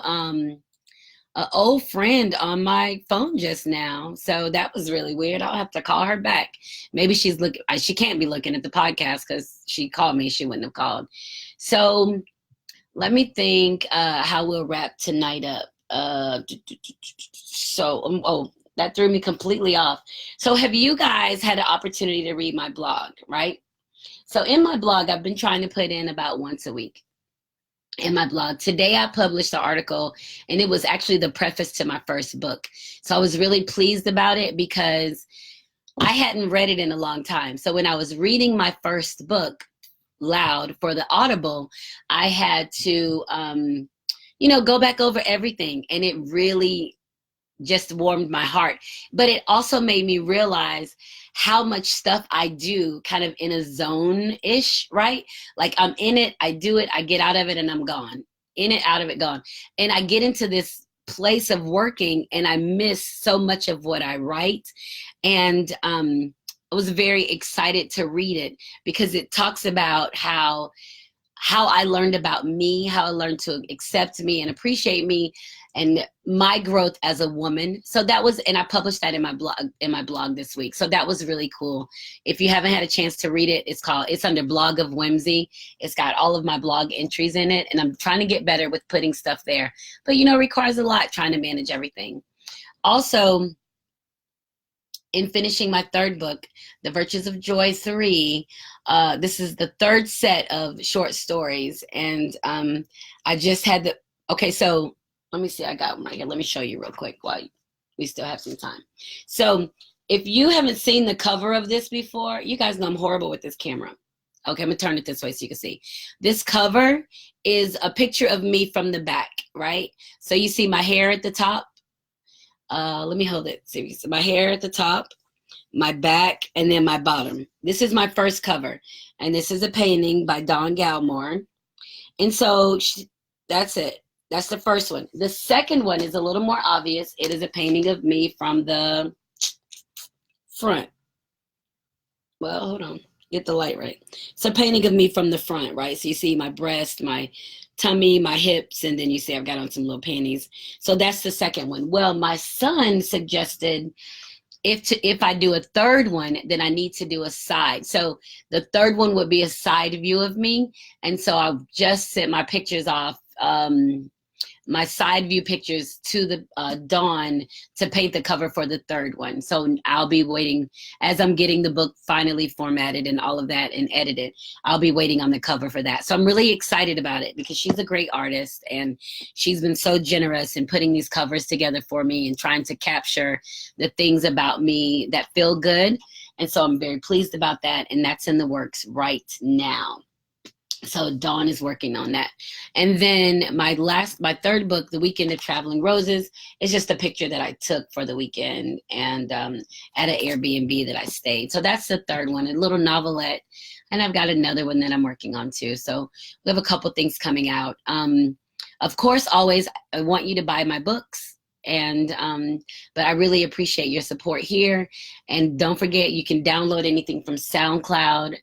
an old friend on my phone just now. So that was really weird. I'll have to call her back. Maybe she's looking, she can't be looking at the podcast because she called me. She wouldn't have called. So let me think how we'll wrap tonight up. Oh, that threw me completely off. So have you guys had an opportunity to read my blog, right? So in my blog, I've been trying to put in about once a week in my blog. Today I published an article, and it was actually the preface to my first book. So I was really pleased about it because I hadn't read it in a long time. So when I was reading my first book loud for the Audible, I had to, go back over everything. And it really just warmed my heart. But it also made me realize how much stuff I do kind of in a zone-ish, right? Like I'm in it, I do it, I get out of it, and I'm gone. In it, out of it, gone. And I get into this place of working and I miss so much of what I write. And I was very excited to read it because it talks about how I learned about me, how I learned to accept me and appreciate me and my growth as a woman. So that was, and I published that in my blog this week. So that was really cool. If you haven't had a chance to read it, it's under Blog of Whimsy. It's got all of my blog entries in it, and I'm trying to get better with putting stuff there. But it requires a lot trying to manage everything. Also, in finishing my third book, The Virtues of Joy 3, this is the third set of short stories. And I just had okay, so let me see, I got one right here. Let me show you real quick while we still have some time. So if you haven't seen the cover of this before, you guys know I'm horrible with this camera. Okay, I'm gonna turn it this way so you can see. This cover is a picture of me from the back, right? So you see my hair at the top. Let me hold it. See, my hair at the top, my back, and then my bottom. This is my first cover. And this is a painting by Dawn Galmore. And so that's it. That's the first one. The second one is a little more obvious. It is a painting of me from the front. Well, hold on. Get the light right. It's a painting of me from the front, right? So you see my breast, my tummy, my hips, and then you see I've got on some little panties. So that's the second one. Well, my son suggested if I do a third one, then I need to do a side. So the third one would be a side view of me. And so I've just sent my pictures off, my side view pictures to the Dawn to paint the cover for the third one. So I'll be waiting as I'm getting the book finally formatted and all of that and edited. I'll be waiting on the cover for that. So I'm really excited about it because she's a great artist and she's been so generous in putting these covers together for me and trying to capture the things about me that feel good. And so I'm very pleased about that. And that's in the works right now. So Dawn is working on that. And then my third book, The Weekend of Traveling Roses, is just a picture that I took for the weekend and at an Airbnb that I stayed. So that's the third one, a little novelette. And I've got another one that I'm working on too. So we have a couple things coming out. Of course, always, I want you to buy my books. And but I really appreciate your support here. And don't forget, you can download anything from SoundCloud.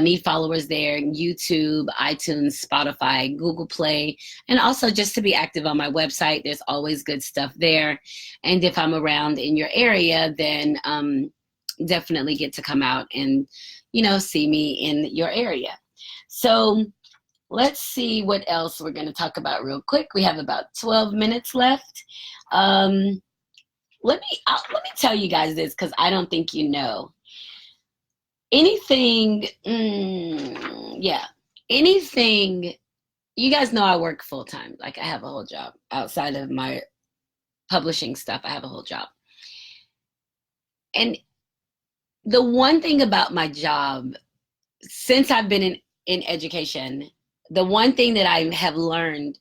Need followers there, YouTube, iTunes, Spotify, Google Play, and also just to be active on my website. There's always good stuff there. And if I'm around in your area, then definitely get to come out and, see me in your area. So let's see what else we're going to talk about real quick. We have about 12 minutes left. Let me tell you guys this because I don't think you know. Anything, anything, you guys know I work full time. Like I have a whole job outside of my publishing stuff. I have a whole job. And the one thing about my job, since I've been in education, the one thing that I have learned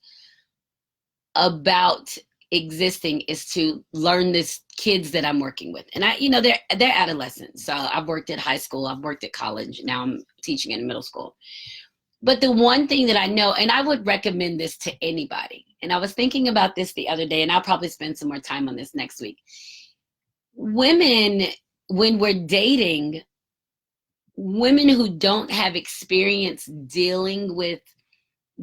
about existing is to learn this kids that I'm working with. And they're adolescents. So I've worked at high school, I've worked at college, now I'm teaching in middle school. But the one thing that I know, and I would recommend this to anybody, and I was thinking about this the other day, and I'll probably spend some more time on this next week. Women, when we're dating, women who don't have experience dealing with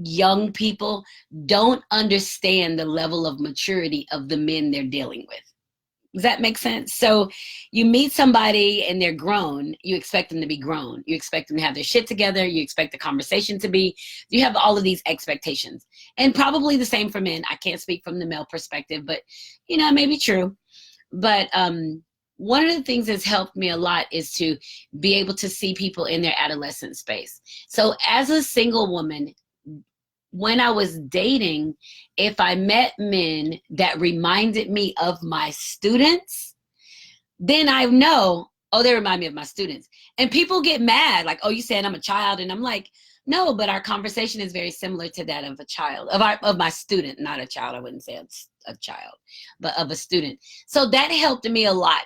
young people don't understand the level of maturity of the men they're dealing with. Does that make sense? So you meet somebody and they're grown, you expect them to be grown. You expect them to have their shit together. You expect the conversation to be, you have all of these expectations. And probably the same for men. I can't speak from the male perspective, but you know, it may be true. But one of the things that's helped me a lot is to be able to see people in their adolescent space. So as a single woman, when I was dating, if I met men that reminded me of my students, then I know, oh, they remind me of my students. And people get mad, like, oh, you said I'm a child. And I'm like, no, but our conversation is very similar to that of a child, of my student, not a child. I wouldn't say it's a child, but of a student. So that helped me a lot.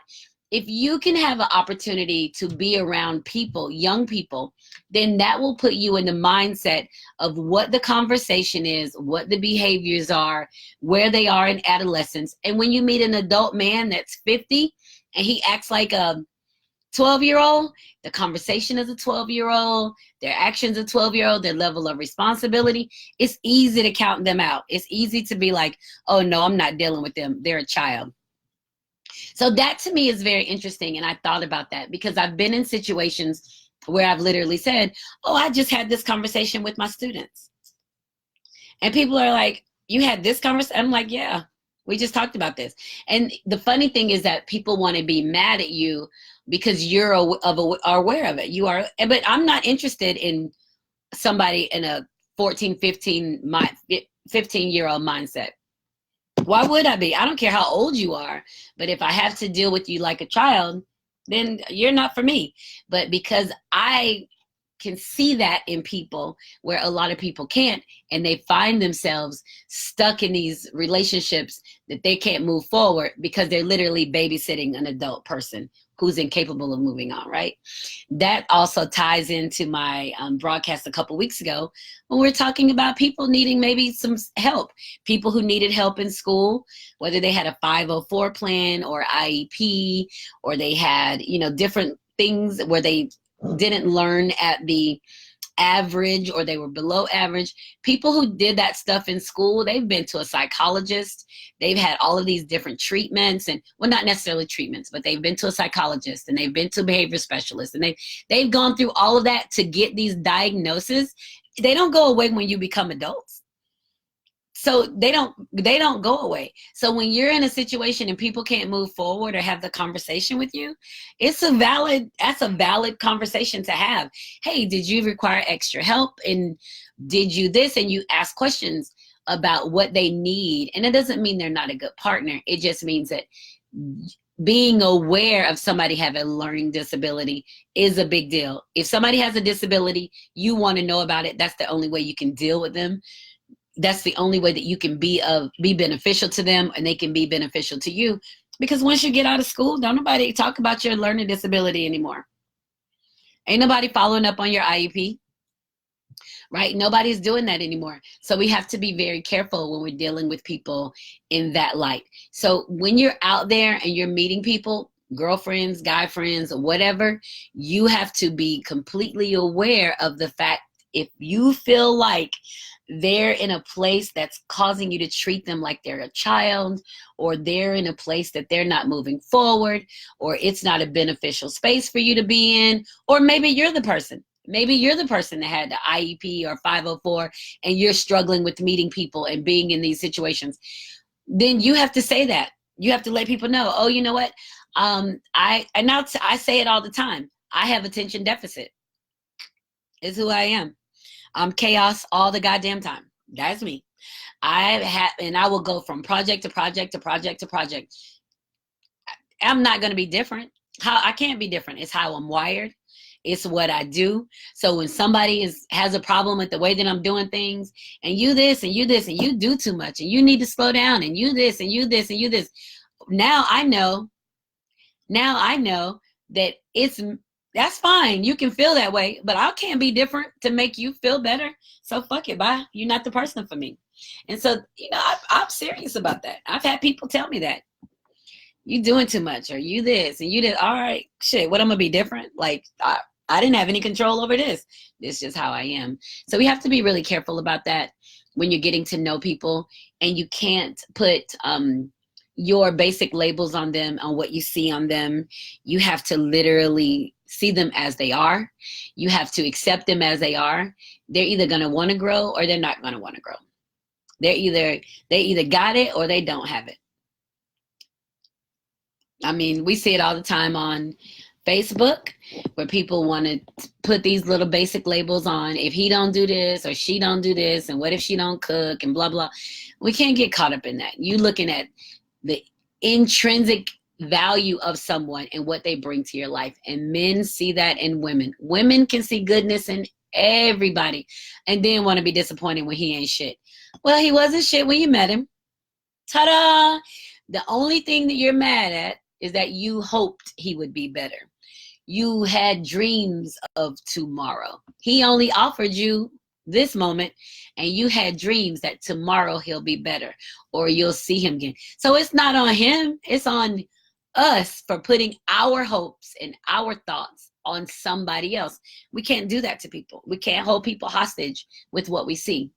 If you can have an opportunity to be around people, young people, then that will put you in the mindset of what the conversation is, what the behaviors are, where they are in adolescence. And when you meet an adult man that's 50 and he acts like a 12-year-old, the conversation is a 12-year-old, their actions a 12-year-old, their level of responsibility, it's easy to count them out. It's easy to be like, oh no, I'm not dealing with them. They're a child. So that to me is very interesting. And I thought about that because I've been in situations where I've literally said, oh, I just had this conversation with my students. And people are like, you had this conversation? I'm like, yeah, we just talked about this. And the funny thing is that people want to be mad at you because you're aware of it. You are, but I'm not interested in somebody in a 14, 15-year-old mindset. Why would I be? I don't care how old you are, but if I have to deal with you like a child, then you're not for me. But because I can see that in people where a lot of people can't, and they find themselves stuck in these relationships that they can't move forward because they're literally babysitting an adult person who's incapable of moving on, right? That also ties into my broadcast a couple weeks ago when we're talking about people needing maybe some help, people who needed help in school, whether they had a 504 plan or IEP, or they had, you know, different things where they didn't learn at the average or they were below average. People who did that stuff in school, they've been to a psychologist, they've had all of these different treatments, and well, not necessarily treatments, but they've been to a psychologist and they've been to a behavior specialist, and they've gone through all of that to get these diagnoses. They don't go away when you become adults. So they don't go away. So when you're in a situation and people can't move forward or have the conversation with you, that's a valid conversation to have. Hey, did you require extra help? And did you this? And you ask questions about what they need. And it doesn't mean they're not a good partner. It just means that being aware of somebody having a learning disability is a big deal. If somebody has a disability, you want to know about it. That's the only way you can deal with them. That's the only way that you can be beneficial to them, and they can be beneficial to you. Because once you get out of school, don't nobody talk about your learning disability anymore. Ain't nobody following up on your IEP, right? Nobody's doing that anymore. So we have to be very careful when we're dealing with people in that light. So when you're out there and you're meeting people, girlfriends, guy friends, or whatever, you have to be completely aware of the fact if you feel like they're in a place that's causing you to treat them like they're a child, or they're in a place that they're not moving forward, or it's not a beneficial space for you to be in, or maybe you're the person. Maybe you're the person that had the IEP or 504 and you're struggling with meeting people and being in these situations. Then you have to say that. You have to let people know, oh, you know what? I say it all the time. I have attention deficit. It's who I am. I'm chaos all the goddamn time. That's me. And I will go from project to project to project to project. I'm not going to be different. I can't be different. It's how I'm wired. It's what I do. So when somebody has a problem with the way that I'm doing things, and you this and you this and you do too much and you need to slow down and you this and you this and you this. Now I know that that's fine. You can feel that way, but I can't be different to make you feel better. So fuck it, bye. You're not the person for me. And so, I'm serious about that. I've had people tell me that. You doing too much, or you this, and you did. All right, shit, what, I'm going to be different? Like, I didn't have any control over this. It's just how I am. So we have to be really careful about that when you're getting to know people, and you can't put your basic labels on them, on what you see on them. You have to literally see them as they are. You have to accept them as they are. They're either going to want to grow or they're not going to want to grow. They either got it or they don't have it. I mean, we see it all the time on Facebook, where people want to put these little basic labels on. If he don't do this or she don't do this, and what if she don't cook, and blah, blah. We can't get caught up in that. You looking at the intrinsic value of someone and what they bring to your life. And men see that in women. Women can see goodness in everybody and then want to be disappointed when he ain't shit. Well, he wasn't shit when you met him. Ta-da! The only thing that you're mad at is that you hoped he would be better. You had dreams of tomorrow. He only offered you this moment, and you had dreams that tomorrow he'll be better, or you'll see him again. So it's not on him. It's on us for putting our hopes and our thoughts on somebody else. We can't do that to people. We can't hold people hostage with what we see.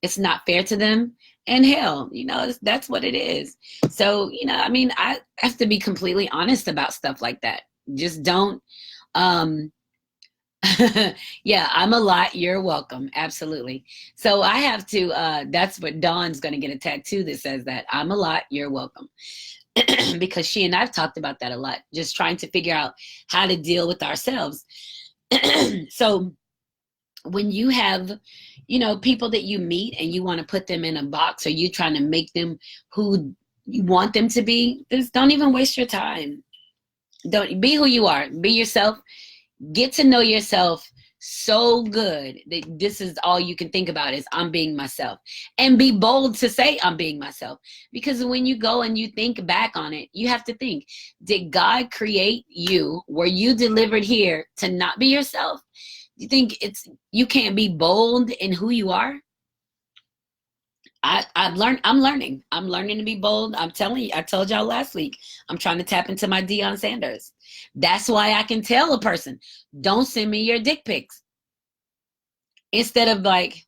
It's not fair to them. And hell, that's what it is. So, I mean, I have to be completely honest about stuff like that. Just don't, yeah, I'm a lot. You're welcome. Absolutely. So I have to, that's what Dawn's going to get a tattoo that says that. I'm a lot. You're welcome. Because she and I've talked about that a lot, just trying to figure out how to deal with ourselves. So when you have, people that you meet and you want to put them in a box, or you trying to make them who you want them to be, just don't even waste your time. Don't be who you are. Be yourself. Get to know yourself so good that this is all you can think about is I'm being myself. And be bold to say I'm being myself. Because when you go and you think back on it, you have to think, did God create you? Were you delivered here to not be yourself? You think you can't be bold in who you are? I'm learning to be bold. I'm telling you, I told y'all last week, I'm trying to tap into my Deion Sanders. That's why I can tell a person, don't send me your dick pics. Instead of like,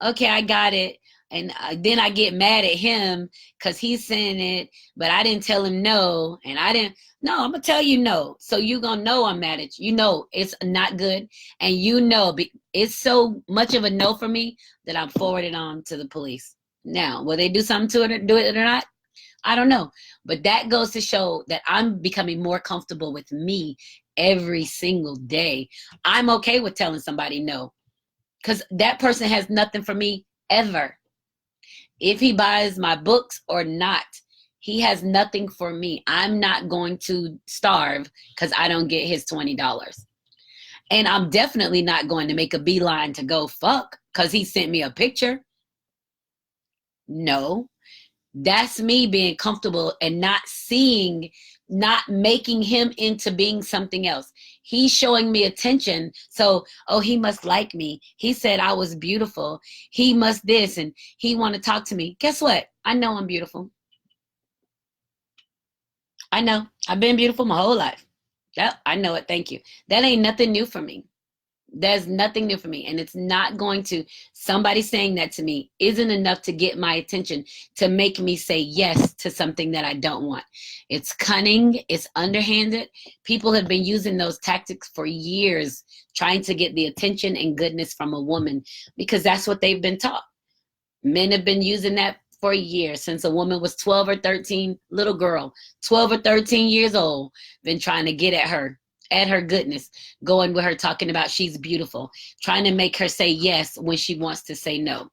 okay, I got it. And then I get mad at him because he's saying it, but I didn't tell him no. And no, I'm going to tell you no. So you're going to know I'm mad at you. It's not good. And it's so much of a no for me that I'm forwarded on to the police. Now, will they do something to it or do it or not? I don't know. But that goes to show that I'm becoming more comfortable with me every single day. I'm okay with telling somebody no, because that person has nothing for me ever. If he buys my books or not, he has nothing for me. I'm not going to starve because I don't get his $20. And I'm definitely not going to make a beeline to go fuck because he sent me a picture. No, that's me being comfortable and not making him into being something else. He's showing me attention. So, he must like me. He said I was beautiful. He must this, and he want to talk to me. Guess what? I know I'm beautiful. I know. I've been beautiful my whole life. Yep, I know it. Thank you. That ain't nothing new for me. There's nothing new for me. And it's not going to, somebody saying that to me isn't enough to get my attention, to make me say yes to something that I don't want. It's cunning. It's underhanded. People have been using those tactics for years, trying to get the attention and goodness from a woman, because that's what they've been taught. Men have been using that for years, since a woman was 12 or 13, little girl, 12 or 13 years old, been trying to get at her goodness, going with her, talking about she's beautiful, trying to make her say yes when she wants to say no.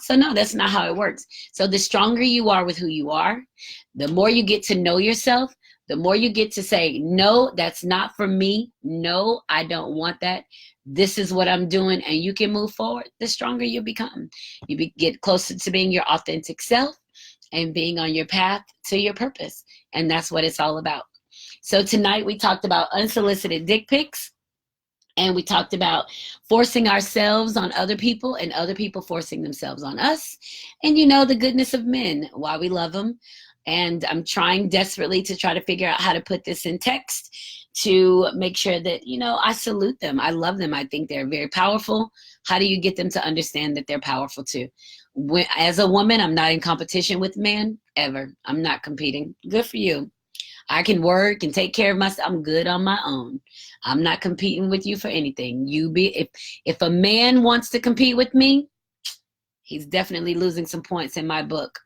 So no, that's not how it works. So the stronger you are with who you are, the more you get to know yourself, the more you get to say, no, that's not for me. No, I don't want that. This is what I'm doing. And you can move forward. The stronger you become. Get closer to being your authentic self and being on your path to your purpose. And that's what it's all about. So tonight we talked about unsolicited dick pics, and we talked about forcing ourselves on other people and other people forcing themselves on us, and the goodness of men, why we love them, And I'm trying desperately to try to figure out how to put this in text to make sure that, you know, I salute them. I love them. I think they're very powerful. How do you get them to understand that they're powerful too? As a woman, I'm not in competition with men ever. I'm not competing. Good for you. I can work and take care of myself. I'm good on my own. I'm not competing with you for anything. If a man wants to compete with me, he's definitely losing some points in my book,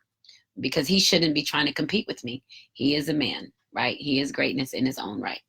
because he shouldn't be trying to compete with me. He is a man, right? He is greatness in his own right.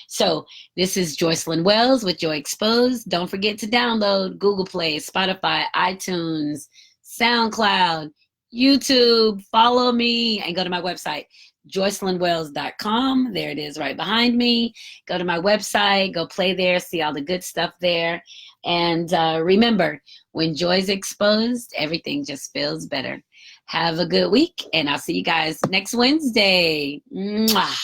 So this is Joycelyn Wells with Joy Exposed. Don't forget to download Google Play, Spotify, iTunes, SoundCloud, YouTube. Follow me and go to my website, joycelynwells.com. There it is right behind me. Go to my website, go play there, see all the good stuff there. And remember, when joy's exposed, everything just feels better. Have a good week, and I'll see you guys next Wednesday. Mwah.